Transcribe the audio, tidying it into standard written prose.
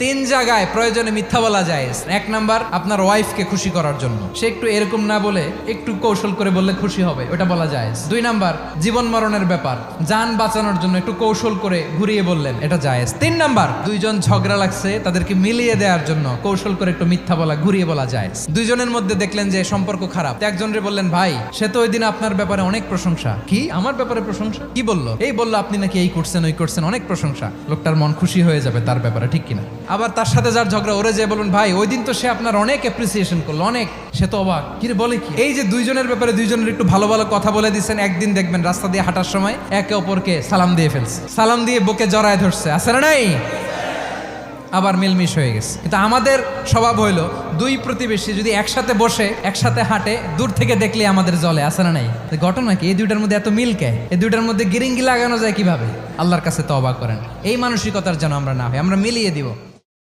তিন জায়গায় প্রয়োজনে মিথ্যা বলা যায়। এক নাম্বার, আপনার ওয়াইফকে খুশি করার জন্য, সে একটু এরকম না বলে একটু কৌশল করে বললে খুশি হবে, ওটা বলা যায়। দুই নাম্বার, জীবন মরণের ব্যাপার, জান বাঁচানোর জন্য একটু কৌশল করে ঘুরিয়ে বললেন, এটা জায়েজ। তিন নাম্বার, দুইজন ঝগড়া লাগছে তাদেরকে মিলিয়ে দেওয়ার জন্য কৌশল করে একটু মিথ্যা বলা, ঘুরিয়ে বলা যায়। দুইজনের মধ্যে দেখলেন যে সম্পর্ক খারাপ, একজনরে বললেন, ভাই সে তো ওই দিন আপনার ব্যাপারে অনেক প্রশংসা। কি আমার ব্যাপারে প্রশংসা? কি বললো? এই বললো আপনি নাকি এই করছেন ওই করছেন, অনেক প্রশংসা। লোকটার মন খুশি হয়ে যাবে তার ব্যাপারে, ঠিক কিনা? আবার তার সাথে যার ঝগড়া, ওরে যে বলুন, ভাই ওই দিন তো সে আপনার অনেক অ্যাপ্রিসিয়েশন করলো, অনেক, সে তো অবাক, কি রে বলে কি? এই যে দুইজনের ব্যাপারে দুইজনের একটু ভালো ভালো কথা বলে দিচ্ছেন, একদিন দেখবেন রাস্তা দিয়ে হাঁটার সময় একে অপরকে সালাম দিয়ে ফেলছে, সালাম দিয়ে বুকে জড়ায় ধরছে, আছে না নাই? আবার মিলমিশ হয়ে গেছে। কিন্তু আমাদের স্বভাব হইলো, দুই প্রতিবেশী যদি একসাথে বসে একসাথে হাঁটে, দূর থেকে দেখলে আমাদের জলে, আছে না নাই? ঘটনা কি? এই দুইটার মধ্যে এত মিল কে? এই দুইটার মধ্যে গিরিঙ্গি লাগানো যায় কিভাবে? আল্লাহর কাছে তওবা করেন, এই মানসিকতার যেন আমরা না হয়, আমরা মিলিয়ে দিব।